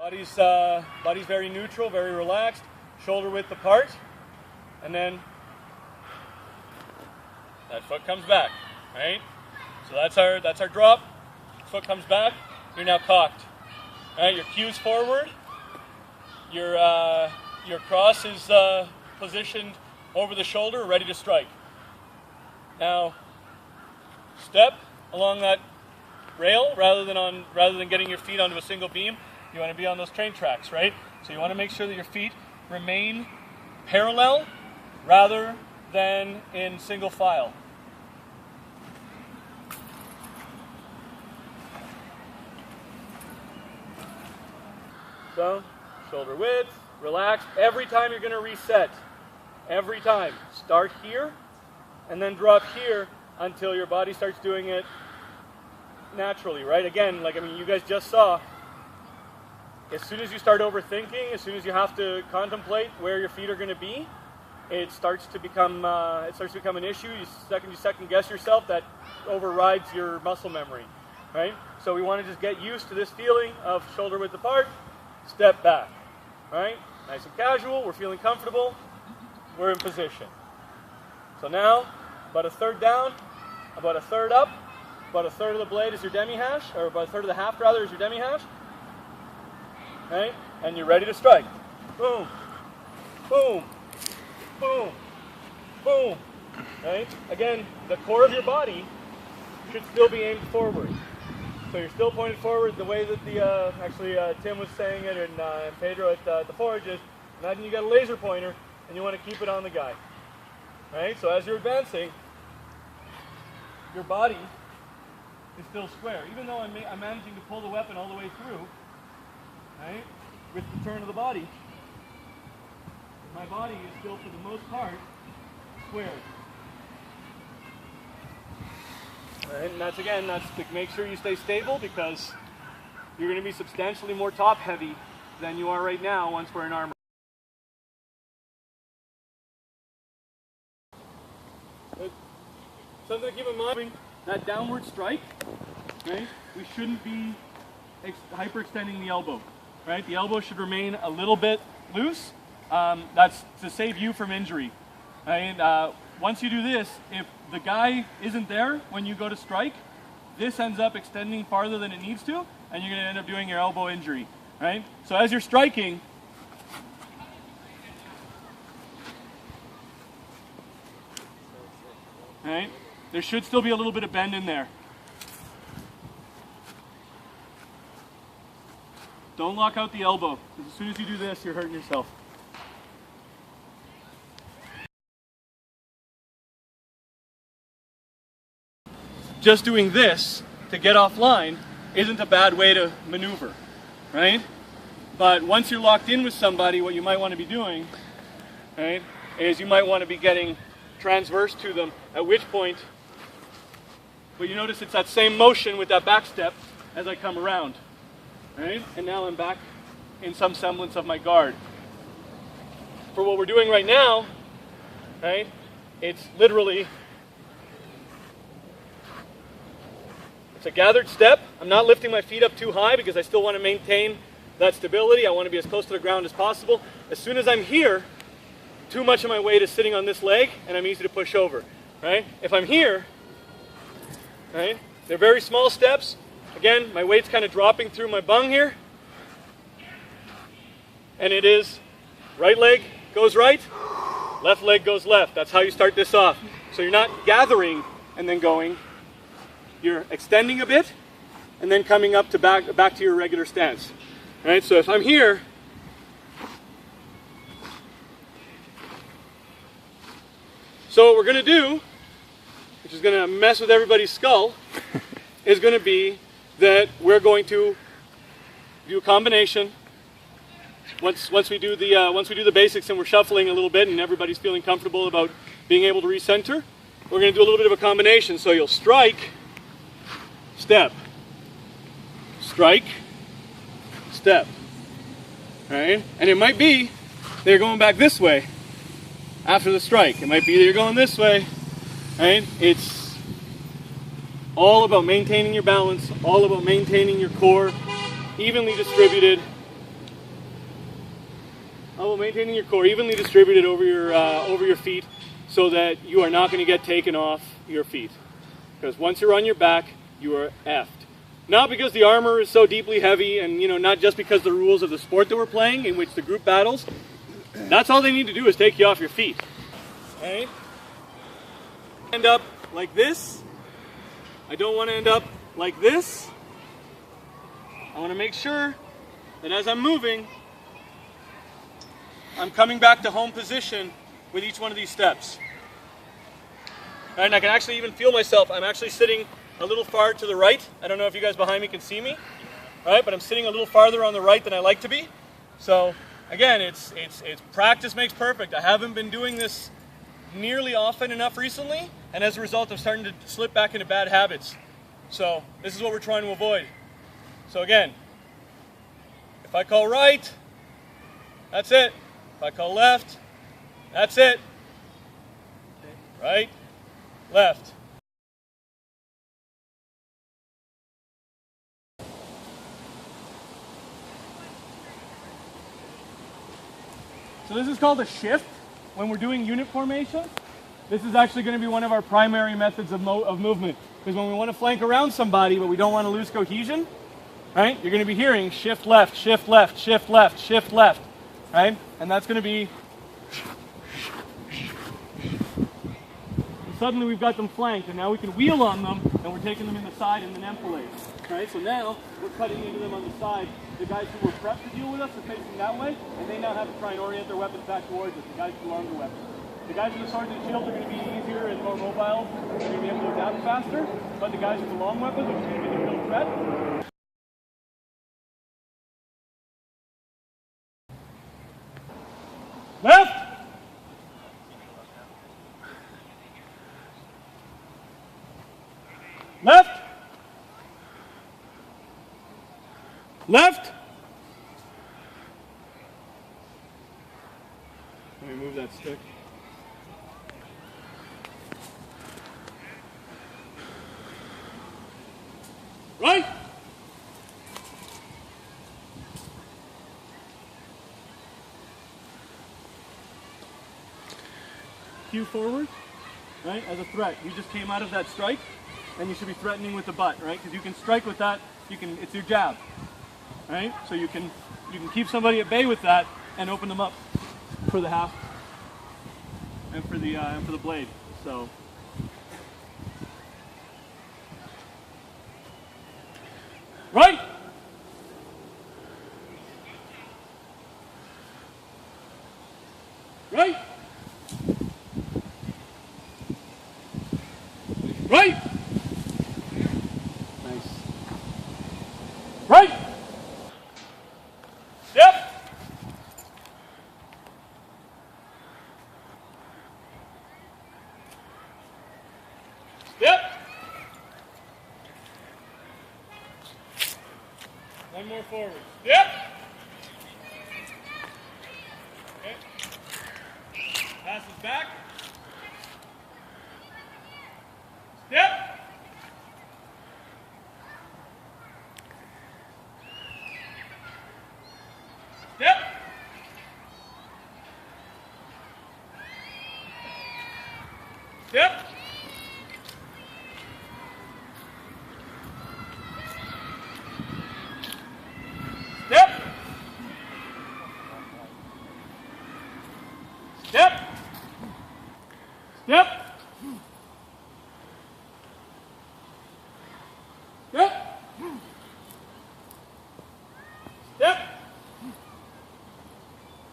Body's very neutral, very relaxed, shoulder width apart, and then that foot comes back, right? So that's our drop. Foot comes back. You're now cocked. Right? Your cue's forward. Your cross is positioned over the shoulder, ready to strike. Now, step along that rail rather than getting your feet onto a single beam. You want to be on those train tracks, right? So you want to make sure that your feet remain parallel rather than in single file. So, shoulder width, relax. Every time you're going to reset. Every time. Start here and then drop here until your body starts doing it naturally, right? Again, you guys just saw, as soon as you start overthinking, as soon as you have to contemplate where your feet are going to be, it starts to become an issue. You second guess yourself. That overrides your muscle memory, right? So we want to just get used to this feeling of shoulder width apart, step back, right? Nice and casual. We're feeling comfortable. We're in position. So now, about a third down, about a third up, about a third of the blade is your demi-hash, or about a third of the haft rather is your demi-hash. Right? And you're ready to strike. Boom, boom, boom, boom. Right? Again, the core of your body should still be aimed forward. So you're still pointed forward the way that Tim was saying it, and Pedro at the forge is, imagine you got a laser pointer and you want to keep it on the guy. Right? So as you're advancing, your body is still square. Even though I'm managing to pull the weapon all the way through, right, with the turn of the body, my body is still, for the most part, squared. Right? And that's to make sure you stay stable, because you're going to be substantially more top heavy than you are right now once we're in armor. But something to keep in mind, that downward strike, right, we shouldn't be hyperextending the elbow. Right? The elbow should remain a little bit loose. That's to save you from injury. Right? Once you do this, if the guy isn't there when you go to strike, this ends up extending farther than it needs to, and you're going to end up doing your elbow injury. Right? So as you're striking, right, there should still be a little bit of bend in there. Don't lock out the elbow, because as soon as you do this, you're hurting yourself. Just doing this to get offline isn't a bad way to maneuver, right? But once you're locked in with somebody, what you might want to be doing, right, is you might want to be getting transverse to them, at which point, but you notice it's that same motion with that back step as I come around. Right? And now I'm back in some semblance of my guard. For what we're doing right now, right, it's literally, it's a gathered step. I'm not lifting my feet up too high because I still want to maintain that stability. I want to be as close to the ground as possible. As soon as I'm here, too much of my weight is sitting on this leg and I'm easy to push over. Right? If I'm here, right, they're very small steps. Again, my weight's kind of dropping through my bung here. And it is right leg goes right, left leg goes left. That's how you start this off. So you're not gathering and then going. You're extending a bit and then coming up to back to your regular stance. Right? So if I'm here, so what we're going to do, which is going to mess with everybody's skull, is going to be that we're going to do a combination. Once we do the basics and we're shuffling a little bit and everybody's feeling comfortable about being able to recenter, we're going to do a little bit of a combination. So you'll strike, step, strike, step. Right? And it might be that you're going back this way after the strike. It might be that you're going this way. Right? It's all about maintaining your balance, all about maintaining your core evenly distributed How about maintaining your core evenly distributed over your feet so that you are not going to get taken off your feet. Because once you're on your back, you are effed. Not because the armor is so deeply heavy and, not just because the rules of the sport that we're playing, in which the group battles, that's all they need to do is take you off your feet. Okay? End up like this. I don't want to end up like this. I want to make sure that as I'm moving, I'm coming back to home position with each one of these steps. All right, and I can actually even feel myself. I'm actually sitting a little far to the right. I don't know if you guys behind me can see me. All right, but I'm sitting a little farther on the right than I like to be. So again, it's practice makes perfect. I haven't been doing this nearly often enough recently, and as a result, I'm starting to slip back into bad habits. So this is what we're trying to avoid. So again, if I call right, that's it. If I call left, that's it. Right, left. So this is called a shift when we're doing unit formation. This is actually going to be one of our primary methods of movement. Because when we want to flank around somebody but we don't want to lose cohesion, right, you're going to be hearing shift left, shift left, shift left, shift left, right? And that's going to be... And suddenly we've got them flanked, and now we can wheel on them, and we're taking them in the side and then enfilade. Right? So now we're cutting into them on the side. The guys who were prepped to deal with us are facing that way, and they now have to try and orient their weapons back towards us, the guys with the longer weapons. The guys with the swords and shields are going to be easier and more mobile. They're going to be able to adapt faster, but the guys with the long weapons are going to be the real threat. Left! Left! Left! Let me move that stick. Right! Cue forward, right, as a threat. You just came out of that strike, and you should be threatening with the butt, right? Because you can strike with that, it's your jab, right? So you can keep somebody at bay with that and open them up for the half and for the blade. So right, right, right, nice, right, step, step, one more forward, step, okay, passes back, step, step, step, step, step, step,